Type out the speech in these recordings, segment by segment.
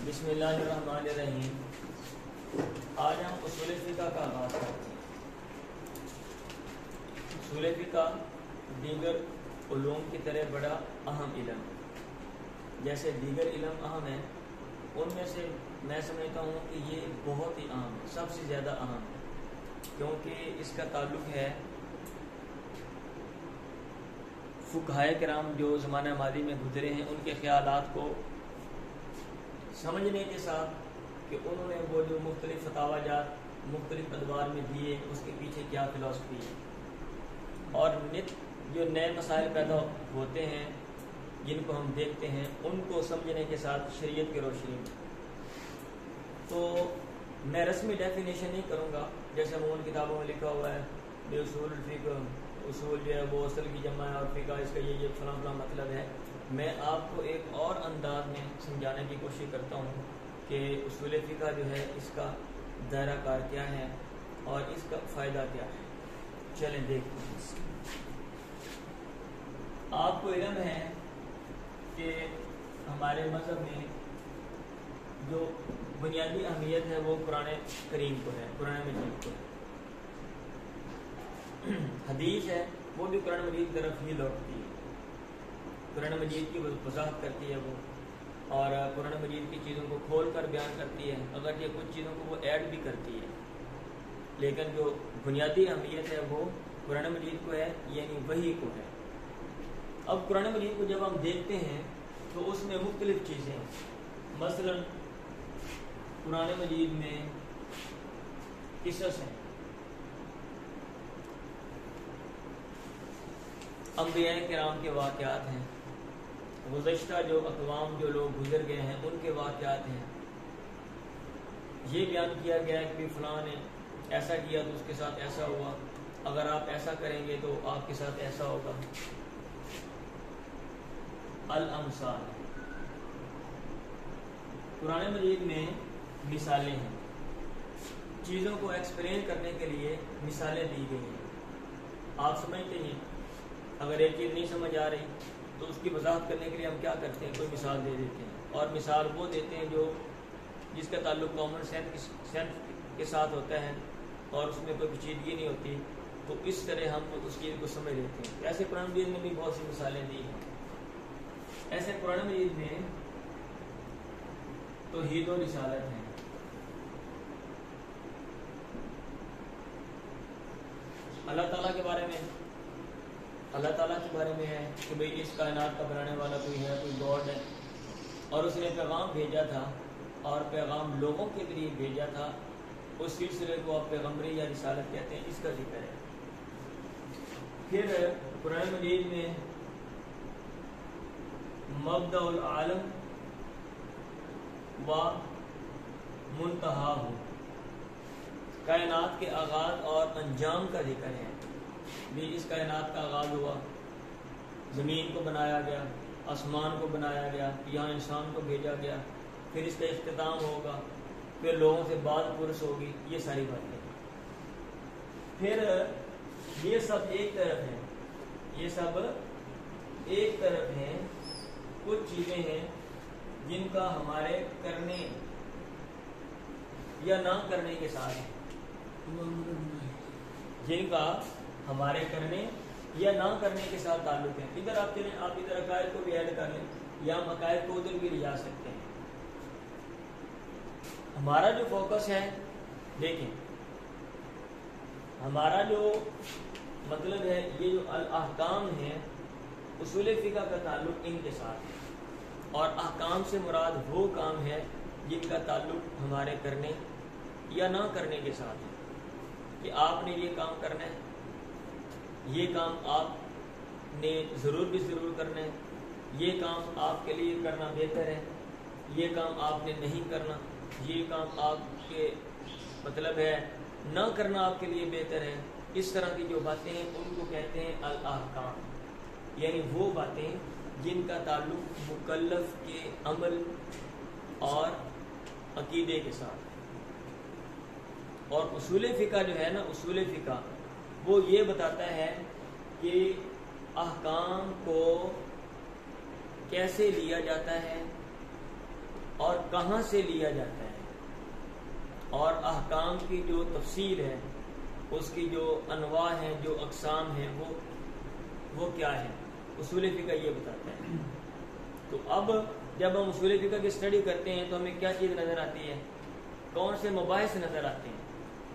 بسم اللہ الرحمن الرحیم۔ آج ہم اصول فقہ کا آغاز کرتے ہیں۔ اصول فقہ دیگر علوم کی طرح بڑا اہم علم، جیسے دیگر علم اہم ہیں ان میں سے میں سمجھتا ہوں کہ یہ بہت ہی اہم ہے، سب سے زیادہ اہم ہے، کیونکہ اس کا تعلق ہے فقہائے کرام جو زمانہ ماضی میں گزرے ہیں ان کے خیالات کو سمجھنے کے ساتھ کہ انہوں نے وہ جو مختلف فتاوی جات مختلف ادوار میں دیے اس کے پیچھے کیا فلسفی ہے، اور جو نئے مسائل پیدا ہوتے ہیں جن کو ہم دیکھتے ہیں ان کو سمجھنے کے ساتھ شریعت کی روشنی میں۔ تو میں رسمی ڈیفینیشن نہیں کروں گا جیسے عموماً کتابوں میں لکھا ہوا ہے بے اصول الفقہ، اصول جو ہے وہ اصل کی جمع ہے اور فقہ اس کا یہ فلاں فلاں مطلب ہے۔ میں آپ کو ایک اور انداز میں سمجھانے کی کوشش کرتا ہوں کہ اصول فقہ جو ہے اس کا دائرہ کار کیا ہے اور اس کا فائدہ کیا ہے۔ چلیں دیکھتے ہیں۔ آپ کو علم ہے کہ ہمارے مذہب میں جو بنیادی اہمیت ہے وہ قرآن کریم کو ہے، قرآن مجید کو ہے۔ حدیث ہے وہ بھی قرآن مجید کی طرف ہی لوٹتی ہے، قرآن مجید کی وضاحت کرتی ہے وہ، اور قرآن مجید کی چیزوں کو کھول کر بیان کرتی ہے، اگر یہ کچھ چیزوں کو وہ ایڈ بھی کرتی ہے، لیکن جو بنیادی اہمیت ہے وہ قرآن مجید کو ہے، یعنی وحی کو ہے۔ اب قرآن مجید کو جب ہم دیکھتے ہیں تو اس میں مختلف چیزیں ہیں، مثلا قرآن مجید میں قصص ہیں، انبیاء کرام کے واقعات ہیں، گزشتہ جو اقوام جو لوگ گزر گئے ہیں ان کے واقعات ہیں۔ یہ بیان کیا گیا ہے کہ فلاں نے ایسا کیا تو اس کے ساتھ ایسا ہوا، اگر آپ ایسا کریں گے تو آپ کے ساتھ ایسا ہوگا۔ الامثال، قرآن مجید میں مثالیں ہیں، چیزوں کو ایکسپلین کرنے کے لیے مثالیں دی گئی ہیں۔ آپ سمجھتے ہیں اگر ایک چیز نہیں سمجھ آ رہی تو اس کی وضاحت کرنے کے لیے ہم کیا کرتے ہیں، کوئی مثال دے دیتے ہیں، اور مثال وہ دیتے ہیں جو جس کا تعلق کامن سینس کے ساتھ ہوتا ہے اور اس میں کوئی پیچیدگی نہیں ہوتی، تو اس طرح ہم اس چیز کو سمجھ لیتے ہیں۔ ایسے قرآن مجید میں بھی بہت سی مثالیں دی ہیں۔ ایسے قرآن مجید میں توحید و رسالت ہیں، اللہ تعالیٰ کے بارے میں، اللہ تعالیٰ کے بارے میں ہے کہ بھئی اس کائنات کا بنانے والا کوئی ہے، کوئی گاڈ ہے، اور اس نے پیغام بھیجا تھا اور پیغام لوگوں کے ذریعے بھیجا تھا، اس سلسلے کو آپ پیغمبری یا رسالت کہتے ہیں، اس کا ذکر ہے۔ پھر قرآن مجید میں مبدأ العالم و منتہا ہو، کائنات کے آغاز اور انجام کا ذکر ہے۔ بھی اس کائنات کا آغاز ہوا، زمین کو بنایا گیا، آسمان کو بنایا گیا، یہاں انسان کو بھیجا گیا، پھر اس کا اختتام ہوگا، پھر لوگوں سے بات پرس ہوگی، یہ ساری باتیں۔ پھر یہ سب ایک طرف ہیں، یہ سب ایک طرف ہیں، کچھ چیزیں ہیں جن کا ہمارے کرنے یا نہ کرنے کے ساتھ ہے، جن کا ہمارے کرنے یا نہ کرنے کے ساتھ تعلق ہے۔ ادھر آپ چلیں، آپ ادھر عقائد کو بھی ایڈ کر لیں یا ہم عقائد کو ادھر بھی لے جا سکتے ہیں۔ ہمارا جو فوکس ہے، دیکھیں ہمارا جو مطلب ہے، یہ جو الاحکام ہیں اصول فقہ کا تعلق ان کے ساتھ ہے، اور احکام سے مراد وہ کام ہے جن کا تعلق ہمارے کرنے یا نہ کرنے کے ساتھ ہے، کہ آپ نے یہ کام کرنا ہے، یہ کام آپ نے ضرور بھی ضرور کرنا ہے، یہ کام آپ کے لیے کرنا بہتر ہے، یہ کام آپ نے نہیں کرنا، یہ کام آپ کے مطلب ہے نہ کرنا آپ کے لیے بہتر ہے۔ اس طرح کی جو باتیں ہیں ان کو کہتے ہیں الاحکام، یعنی وہ باتیں جن کا تعلق مکلف کے عمل اور عقیدے کے ساتھ۔ اور اصول فقہ جو ہے نا، اصول فقہ وہ یہ بتاتا ہے کہ احکام کو کیسے لیا جاتا ہے اور کہاں سے لیا جاتا ہے اور احکام کی جو تفصیل ہے، اس کی جو انواع ہیں، جو اقسام ہیں، وہ کیا ہے، اصول فقہ یہ بتاتا ہے۔ تو اب جب ہم اصول فقہ کی اسٹڈی کرتے ہیں تو ہمیں کیا چیز نظر آتی ہے، کون سے مباحث نظر آتے ہیں؟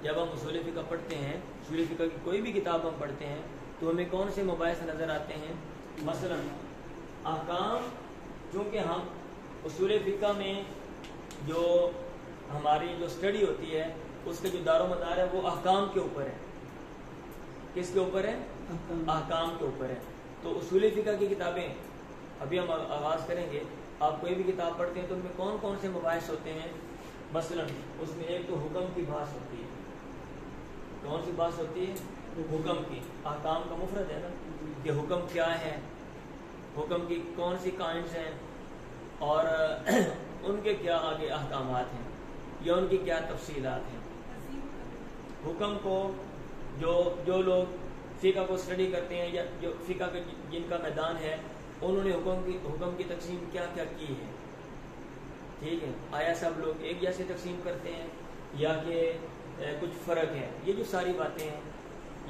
جب ہم اصول فقہ پڑھتے ہیں، اصول فقہ کی کوئی بھی کتاب ہم پڑھتے ہیں تو ہمیں کون سے مباحث نظر آتے ہیں؟ مثلا احکام، چونکہ ہم اصول فقہ میں جو ہماری جو اسٹڈی ہوتی ہے اس کے جو دار و مدار ہے وہ احکام کے اوپر ہے۔ کس کے اوپر ہے؟ احکام کے اوپر ہے۔ تو اصول فقہ کی کتابیں ابھی ہم آغاز کریں گے۔ آپ کوئی بھی کتاب پڑھتے ہیں تو ان میں کون کون سے مباحث ہوتے ہیں؟ مثلا اس میں ایک تو حکم کی بحث ہوتی ہے۔ کون سی بحث ہوتی ہے؟ حکم کی۔ احکام کا مفرد ہے نا، کہ حکم کیا ہے، حکم کی کون سی کائنڈز ہیں اور ان کے کیا آگے احکامات ہیں یا ان کی کیا تفصیلات ہیں۔ حکم کو جو لوگ فقہ کو اسٹڈی کرتے ہیں یا جو فقہ کا جن کا میدان ہے، انہوں نے حکم کی تقسیم کیا کیا کی ہے، ٹھیک ہے؟ آیا سب لوگ ایک جیسے تقسیم کرتے ہیں یا کہ کچھ فرق ہے؟ یہ جو ساری باتیں ہیں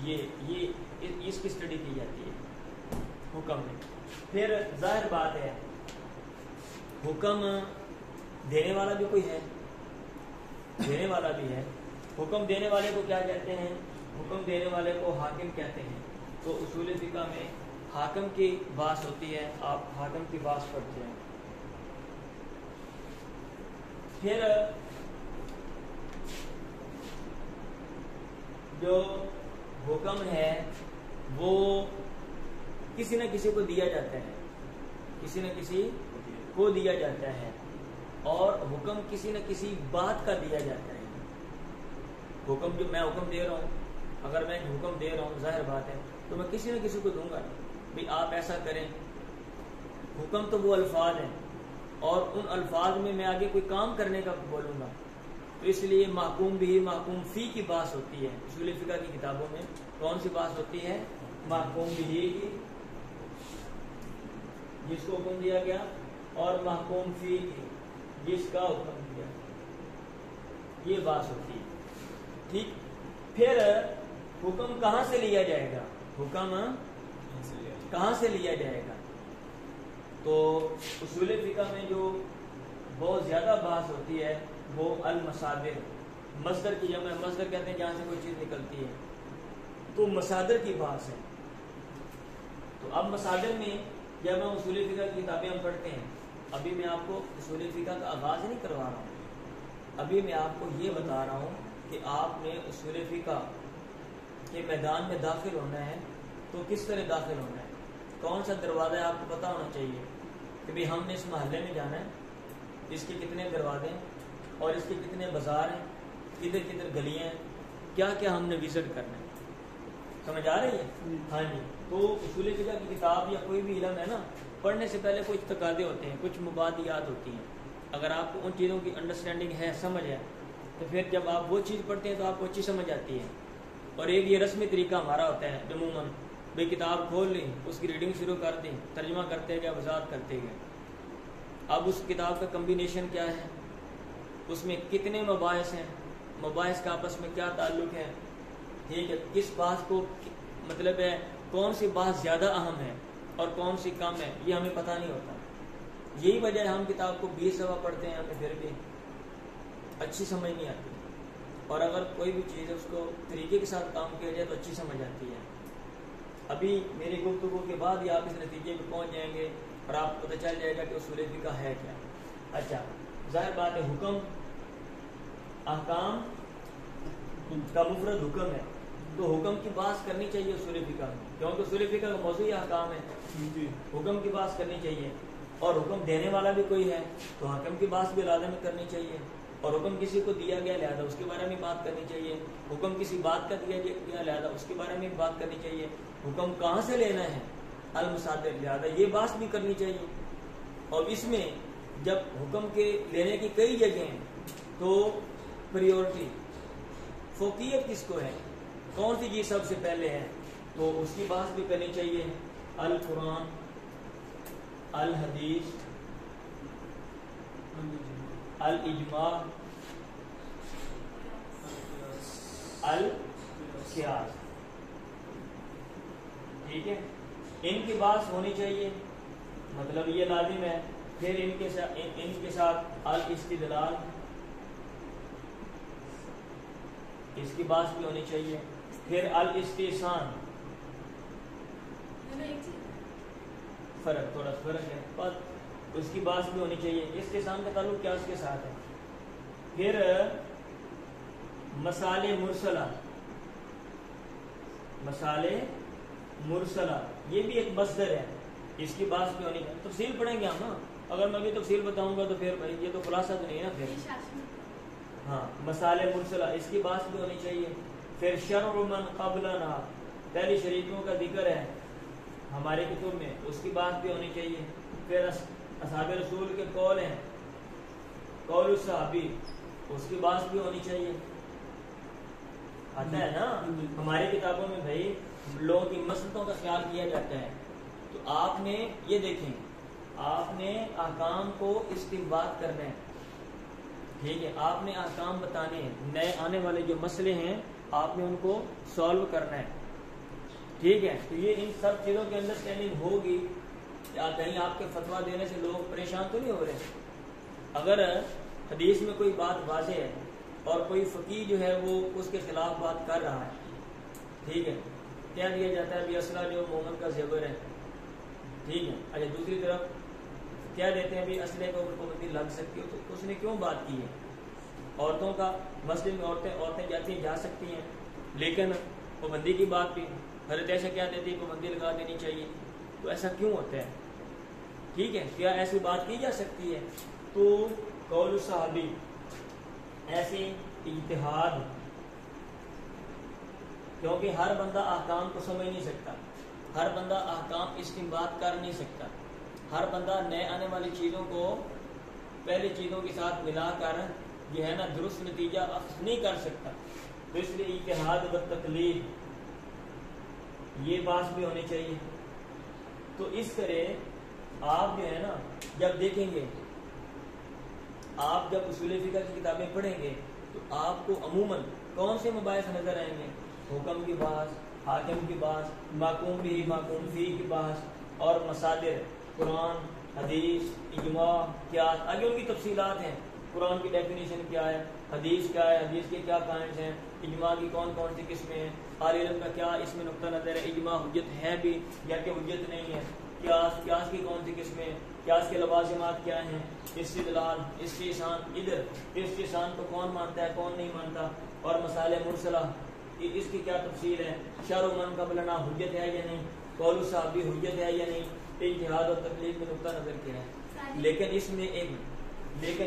یہ اس کی اسٹڈی کی جاتی ہے حکم میں۔ پھر ظاہر بات ہے حکم دینے والا بھی کوئی ہے، دینے والا بھی ہے۔ حکم دینے والے کو کیا کہتے ہیں؟ حکم دینے والے کو حاکم کہتے ہیں۔ تو اصول فقہ میں حاکم کی بحث ہوتی ہے، آپ حاکم کی بحث پڑھتے ہیں۔ پھر جو حکم ہے وہ کسی نہ کسی کو دیا جاتا ہے، کسی نہ کسی کو دیا جاتا ہے، اور حکم کسی نہ کسی بات کا دیا جاتا ہے۔ حکم جو میں حکم دے رہا ہوں، اگر میں حکم دے رہا ہوں ظاہر بات ہے تو میں کسی نہ کسی کو دوں گا بھی آپ ایسا کریں۔ حکم تو وہ الفاظ ہیں اور ان الفاظ میں آگے کوئی کام کرنے کا بولوں گا، تو اس لیے محکوم بھی محکوم فی کی بحث ہوتی ہے۔ اصول فقہ کی کتابوں میں کون سی بحث ہوتی ہے؟ محکوم بھی کی، جس کو حکم دیا گیا، اور محکوم فی کی، جس کا حکم دیا، یہ بحث ہوتی ہے، ٹھیک۔ پھر حکم کہاں سے لیا جائے گا؟ حکم کہاں سے لیا جائے گا؟ تو اصول فقہ میں جو بہت زیادہ بحث ہوتی ہے وہ المصادر، مصدر کی جمع، مصدر کہتے ہیں جہاں سے کوئی چیز نکلتی ہے، تو مصادر کی بحث ہے۔ تو اب مصادر میں جب ہم اصول فقہ کی کتابیں ہم پڑھتے ہیں، ابھی میں آپ کو اصول فقہ کا آغاز نہیں کروا رہا ہوں، ابھی میں آپ کو یہ بتا رہا ہوں کہ آپ نے اصول فقہ کے میدان میں داخل ہونا ہے تو کس طرح داخل ہونا ہے، کون سا دروازہ ہے آپ کو پتہ ہونا چاہیے کہ بھئی ہم نے اس محلے میں جانا ہے، اس کے کتنے دروازے ہیں اور اس کے کتنے بازار ہیں، کدھر کدھر گلیاں ہیں، کیا کیا ہم نے وزٹ کرنا ہے۔ سمجھ آ رہی ہے؟ ہاں جی۔ تو اصول فقہ کی کتاب یا کوئی بھی علم ہے نا، پڑھنے سے پہلے کچھ تقاضے ہوتے ہیں، کچھ مبادیات ہوتی ہیں۔ اگر آپ کو ان چیزوں کی انڈرسٹینڈنگ ہے، سمجھ ہے، تو پھر جب آپ وہ چیز پڑھتے ہیں تو آپ کو اچھی سمجھ آتی ہے۔ اور ایک یہ رسمی طریقہ ہمارا ہوتا ہے عموماً، بھئی کتاب کھول لیں، اس کی ریڈنگ شروع کر دیں، ترجمہ کرتے گئے، وضاحت کرتے گئے۔ اب اس کتاب کا کمبینیشن کیا ہے، اس میں کتنے مباحث ہیں، مباحث کا آپس میں کیا تعلق ہے، ٹھیک ہے، کس بات کو مطلب ہے کون سی بات زیادہ اہم ہے اور کون سی کم ہے، یہ ہمیں پتہ نہیں ہوتا۔ یہی وجہ ہے ہم کتاب کو 20 دفعہ پڑھتے ہیں، ہمیں پھر بھی اچھی سمجھ نہیں آتی، اور اگر کوئی بھی چیز اس کو طریقے کے ساتھ کام کیا جائے تو اچھی سمجھ آتی ہے۔ ابھی میری گفتگو کے بعد ہی آپ اس نتیجے پہ پہنچ جائیں گے اور آپ کو پتہ چل جائے گا کہ اصول فقہ ہے کیا۔ اچھا، ظاہر بات ہے حکم، احکام کا مفرد حکم ہے، تو حکم کی بحث کرنی چاہیے اصول فقہ میں، کیونکہ اصول فقہ کا موضوع ہی احکام ہے، حکم کی بحث کرنی چاہیے۔ اور حکم دینے والا بھی کوئی ہے تو حکم کی بحث بھی لازم کرنی چاہیے، اور حکم کسی کو دیا گیا لہذا اس کے بارے میں بات کرنی چاہیے، حکم کسی بات کا دیا گیا لہذا اس کے بارے میں بات کرنی چاہیے، حکم کہاں سے لینا ہے المصادر، لہذا یہ بحث بھی کرنی چاہیے۔ اور اس میں جب حکم کے لینے کی کئی جگہیں ہیں تو پریورٹی، فوقیت کس کو ہے، کون سی چیز سب سے پہلے ہے، تو اس کی بحث بھی کرنی چاہیے۔ القرآن، الحدیث، الاجماع، القیاس، ٹھیک ہے، ان کی بات ہونی چاہیے، مطلب یہ لازم ہے. پھر ان کے ساتھ الاستدلال، اس کی بات بھی ہونی چاہیے. پھر الاستحسان، تھوڑا فرق ہے، پر اس کی بات بھی ہونی چاہیے. استحسان کا تعلق کیا اس کے ساتھ ہے. پھر مسالے مرسلہ، مسالے مرسلہ یہ بھی ایک مصدر ہے، اس کی بات بھی ہونی چاہیے. تفصیل پڑھیں گے ہم نا، اگر میں بھی تفصیل بتاؤں گا تو پھر بھائی یہ تو خلاصہ تو نہیں ہے نا. پھر ہاں مسالے مرسلہ اس کی بات بھی ہونی چاہیے. پھر شرع من قبلنا، پہلی شریعتوں کا ذکر ہے ہمارے کتب میں، اس کی بات بھی ہونی چاہیے. پھر اصحاب رسول کے قول ہیں، قول الصحابی، اس کی بات بھی ہونی چاہیے. آتا ہے نا ہماری کتابوں میں بھائی لوگوں کی مسلطوں کا خیال کیا جاتا ہے. تو آپ نے یہ دیکھیں، آپ نے احکام کو استنباط کرنا ہے، ٹھیک ہے، آپ نے احکام بتانے ہیں، نئے آنے والے جو مسئلے ہیں آپ نے ان کو سالو کرنا ہے، ٹھیک ہے. تو یہ ان سب چیزوں کی انڈرسٹینڈنگ ہوگی. کہیں آپ کے فتویٰ دینے سے لوگ پریشان تو نہیں ہو رہے. اگر حدیث میں کوئی بات واضح ہے اور کوئی فقیہ جو ہے وہ اس کے خلاف بات کر رہا ہے، ٹھیک ہے، کہہ دیا جاتا ہے بھی اسلحہ جو مومن کا زیور ہے، ٹھیک ہے. اچھا دوسری طرف کہہ دیتے ہیں بھی اسلحے کو پابندی لگ سکتی ہو، تو اس نے کیوں بات کی ہے. عورتوں کا مسجد میں عورتیں جاتی ہیں، جا سکتی ہیں، لیکن پابندی کی بات بھی حضرت عائشہ کیا دیتی ہے پابندی لگا دینی چاہیے. تو ایسا کیوں ہوتا ہے، ٹھیک ہے، کیا ایسی بات کی جا سکتی ہے. تو قول صحابی ایسے اجتہاد، کیونکہ ہر بندہ احکام کو سمجھ نہیں سکتا، ہر بندہ احکام استنباط کر نہیں سکتا، ہر بندہ نئے آنے والی چیزوں کو پہلی چیزوں کے ساتھ ملا کر جو ہے نا درست نتیجہ اخذ نہیں کر سکتا. تو اس لیے اجتہاد و تقلید یہ بات بھی ہونی چاہیے. تو اس طرح آپ جو ہے نا جب دیکھیں گے، آپ جب اصول فقہ کی کتابیں پڑھیں گے تو آپ کو عموماً کون سے مباحث نظر آئیں گے. حکم کی بحث، حاکم کی بحث، محکوم بھی، محکوم فی کی بحث، اور مصادر قرآن، حدیث، اجماع، قیاس، آگے ان کی تفصیلات ہیں. قرآن کی ڈیفینیشن کیا ہے، حدیث کیا ہے، حدیث کے کیا پوائنٹس ہیں، اجماع کی کون کون سی قسمیں ہیں، اہل علم کا کیا اس میں نقطہ نظر ہے، اجماع حجت ہے بھی یا کہ حجت نہیں ہے، قیاس کی کون سی قسمیں ہیں، قیاس کے لوازمات کیا ہیں، استدلال، استحسان، ادھر استحسان کو کون مانتا ہے کون نہیں مانتا، اور مسائل مرسلہ اس کی کیا تفصیل ہے، شرع من قبلنا حجت ہے یا نہیں، قول صحابی حجت ہے یا نہیں، اجتہاد اور تقلید میں نقطہ نظر کیا ہے. لیکن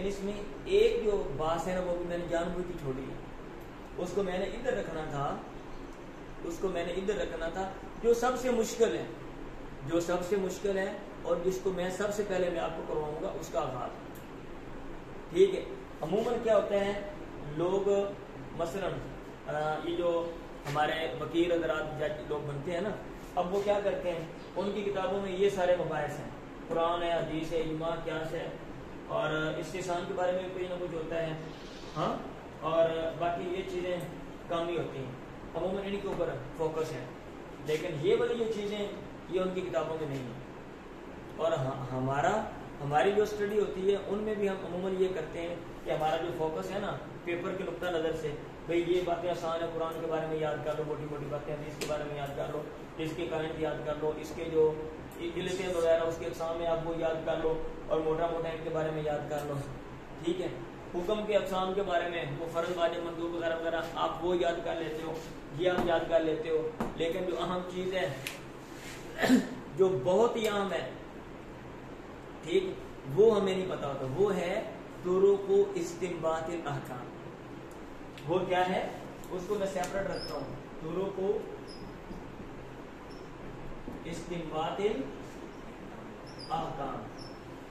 اس میں ایک جو بات ہے نا وہ بھی میں نے جان بوجھ کے چھوڑی ہے، اس کو میں نے ادھر رکھنا تھا، جو سب سے مشکل ہے اور جس کو میں سب سے پہلے میں آپ کو کرواؤں گا اس کا آغاز، ٹھیک ہے. عموماً کیا ہوتا ہے لوگ مثلا یہ جو ہمارے وکیل حضرات جج لوگ بنتے ہیں نا، اب وہ کیا کرتے ہیں ان کی کتابوں میں یہ سارے مباحث ہیں، قرآن ہے، حدیث ہے، اجماع، قیاس ہے، اور استحسان کے بارے میں کوئی نہ کچھ ہوتا ہے، ہاں، اور باقی یہ چیزیں کم ہی ہوتی ہیں، عموماً ان کے اوپر فوکس ہے. لیکن یہ والی جو چیزیں یہ ان کی کتابوں میں نہیں ہیں. اور ہماری جو اسٹڈی ہوتی ہے ان میں بھی ہم عموماً یہ کرتے ہیں کہ ہمارا جو فوکس ہے نا پیپر کے نقطہ نظر سے، بھئی یہ باتیں آسان ہیں، قرآن کے بارے میں یاد کر لو، موٹی موٹی باتیں، حدیث کے بارے میں یاد کر لو، اس کے کائنٹ یاد کر لو، اس کے جو علتیں وغیرہ اس کے اقسام میں آپ وہ یاد کر لو، اور موٹا ان کے بارے میں یاد کر لو، ٹھیک ہے. حکم کے اقسام کے بارے میں وہ فرض، واجب، مندوب وغیرہ وغیرہ آپ وہ یاد کر لیتے ہو، یہ آپ یاد کر لیتے ہو. لیکن جو اہم چیز ہے جو بہت ہی اہم ہے، ٹھیک، وہ ہمیں نہیں پتا ہوتا، وہ ہے طرق استنباط الاحکام. وہ کیا ہے اس کو میں سیپریٹ رکھتا ہوں، طرق استنباط الاحکام،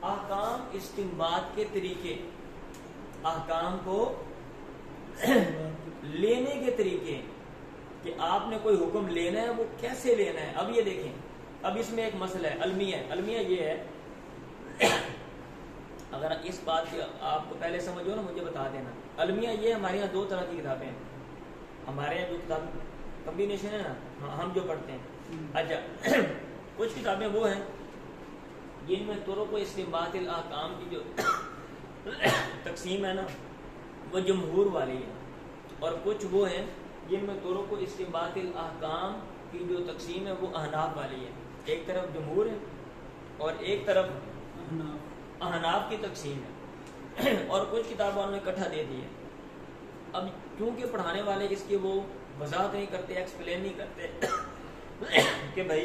احکام استنباط کے طریقے، احکام کو لینے کے طریقے، کہ آپ نے کوئی حکم لینا ہے وہ کیسے لینا ہے. اب یہ دیکھیں، اب اس میں ایک مسئلہ ہے، المیہ یہ ہے اگر اس بات کی آپ کو پہلے سمجھ ہو نا مجھے بتا دینا. المیہ یہ ہمارے یہاں 2 طرح کی کتابیں ہیں. ہمارے یہاں جو کتاب کمبینیشن ہے نا ہم جو پڑھتے ہیں. اچھا کچھ کتابیں وہ ہیں جن میں طرق و استنباط الاحکام کی جو تقسیم ہے نا وہ جمہور والی ہے, اور کچھ وہ ہیں جن میں طرق و استنباط الاحکام کی جو تقسیم ہے وہ احناف والی ہے. ایک طرف جمہور ہے اور ایک طرف احناف کی تقسیم ہے, اور کچھ کتابوں نے اکٹھا دے دی ہے. اب کیونکہ پڑھانے والے اس کی وہ وضاحت نہیں کرتے, ایکسپلین نہیں کرتے کہ بھائی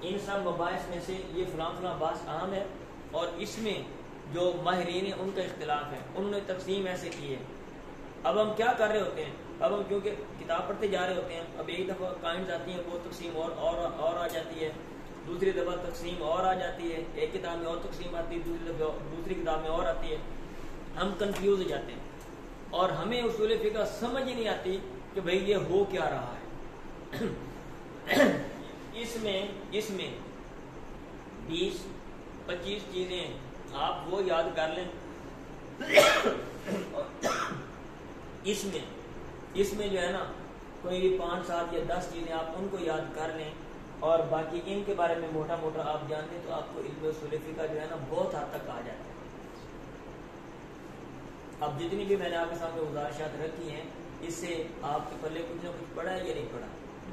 ان سب مباحث میں سے یہ فلاں فلاں بحث اہم ہے اور اس میں جو ماہرین ہیں ان کا اختلاف ہے, انہوں نے تقسیم ایسے کی ہے. اب ہم کیا کر رہے ہوتے ہیں, اب ہم کیونکہ کتاب پڑھتے جا رہے ہوتے ہیں, اب ایک دفعہ قائمز آتی ہیں وہ تقسیم اور آ جاتی ہے, دوسری دفعہ تقسیم اور آ جاتی ہے, ایک کتاب میں اور تقسیم آتی ہے, دوسری دفعہ دوسری کتاب میں اور آتی ہے. ہم کنفیوز ہو جاتے ہیں اور ہمیں اصول فقہ سمجھ ہی نہیں آتی کہ بھئی یہ ہو کیا رہا ہے. اس میں 20-25 چیزیں آپ وہ یاد کر لیں. اس میں جو ہے نا کوئی 5-7 یا 10 چیزیں آپ ان کو یاد کر لیں, اور باقی ان کے بارے میں موٹا موٹا آپ جان لیں تو آپ کو علم اصول فقہ جو ہے نا بہت حد تک آ جاتا ہے. اب جتنی بھی میں نے آپ کے سامنے گزارشات رکھی ہیں اس سے آپ کے پلے کچھ نہ کچھ پڑھا ہے یا نہیں پڑھا,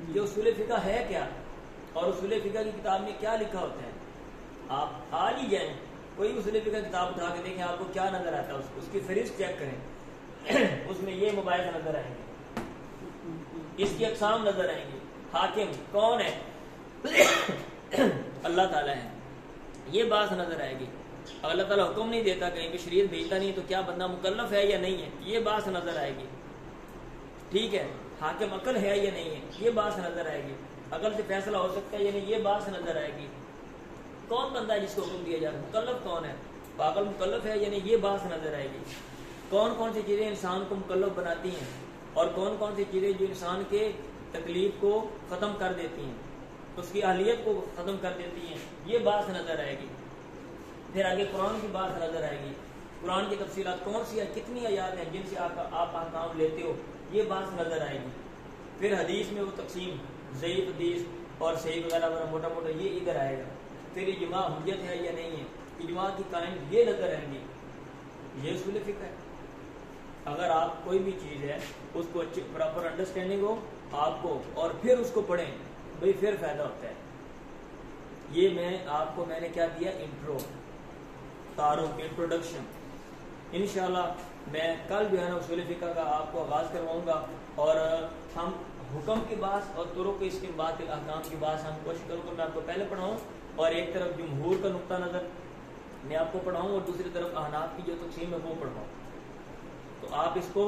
یہ اصول فقہ ہے کیا اور اصول فقہ کی کتاب میں کیا لکھا ہوتا ہے. آپ آ ہی جائیں کوئی اصول فقہ کتاب اٹھا کے دیکھیں آپ کو کیا نظر آتا ہے, اس کی فہرست چیک کریں, اس میں یہ مباحث نظر آئیں گے, اس کی اقسام نظر آئیں گی. حاکم کون ہے, اللہ تعالیٰ ہے, یہ بات نظر آئے گی. اللہ تعالیٰ حکم نہیں دیتا, کہیں پہ شریعت بھیجتا نہیں, تو کیا بندہ مکلف ہے یا نہیں ہے, یہ بات نظر آئے گی. ٹھیک ہے, حاکم عقل ہے یا نہیں ہے, یہ بات نظر آئے گی. عقل سے فیصلہ ہو سکتا ہے یا نہیں, یہ بات نظر آئے گی. کون بندہ ہے جس کو حکم دیا جاتا ہے, مکلف کون ہے, عقل مکلف ہے یا نہیں, یہ بات نظر آئے گی. کون کون سی چیزیں انسان کو مکلف بناتی ہیں اور کون کون سی چیزیں جو انسان کے تکلیف کو ختم کر دیتی ہیں, اس کی اہلیت کو ختم کر دیتی ہیں, یہ بات نظر آئے گی. پھر آگے قرآن کی بات نظر آئے گی, قرآن کی تفصیلات کون سی ہے, کتنی آیات ہیں جن سے آپ احکام لیتے ہو, یہ بات نظر آئے گی. پھر حدیث میں وہ تقسیم ضعیف حدیث اور صحیح وغیرہ موٹا موٹا یہ ادھر آئے گا. پھر اجماع حجت ہے یا نہیں ہے, اجماع کی قائم یہ نظر آئیں گی. یہ اصول فقہ ہے. اگر آپ کوئی بھی چیز ہے اس کو اچھی پراپر انڈرسٹینڈنگ ہو آپ کو, اور پھر اس کو پڑھیں بھئی پھر فائدہ ہوتا ہے. یہ میں نے کیا دیا, انٹرو, تعارف, انٹروڈکشن. انشاءاللہ میں کل جو ہے نا اصول فقہ کا آپ کو آغاز کرواؤں گا, اور ہم حکم کی بات اور طرق استنباط الاحکام کی بات ہم کوشش کروں گا میں آپ کو پہلے پڑھاؤں, اور ایک طرف جمہور کا نقطہ نظر میں آپ کو پڑھاؤں اور دوسری طرف احناف کی جو تقسیم ہے وہ پڑھاؤں. تو آپ اس کو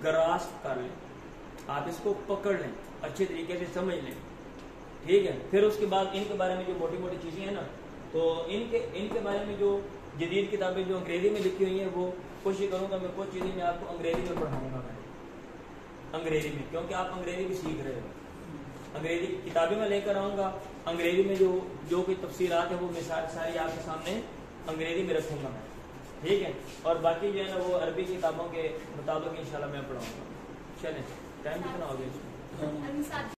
گراسپ کر لیں, آپ اس کو پکڑ لیں, اچھے طریقے سے سمجھ لیں. ٹھیک ہے, پھر اس کے بعد ان کے بارے میں جو موٹی موٹی چیزیں ہیں نا, تو ان کے بارے میں جو جدید کتابیں جو انگریزی میں لکھی ہوئی ہیں وہ کوشش کروں گا میں کچھ چیزیں میں آپ کو انگریزی میں پڑھاؤں گا. میں انگریزی میں, کیونکہ آپ انگریزی بھی سیکھ رہے ہو, انگریزی کتابیں میں لے کر آؤں گا. انگریزی میں جو کوئی تفصیلات ہیں وہ مثال ساری آپ کے سامنے انگریزی میں رکھوں گا میں. ٹھیک ہے, اور باقی جو ہے نا وہ عربی کتابوں کے مطابق انشاءاللہ میں پڑھاؤں گا. چلیں, ٹائم کتنا ہو گیا اس میں.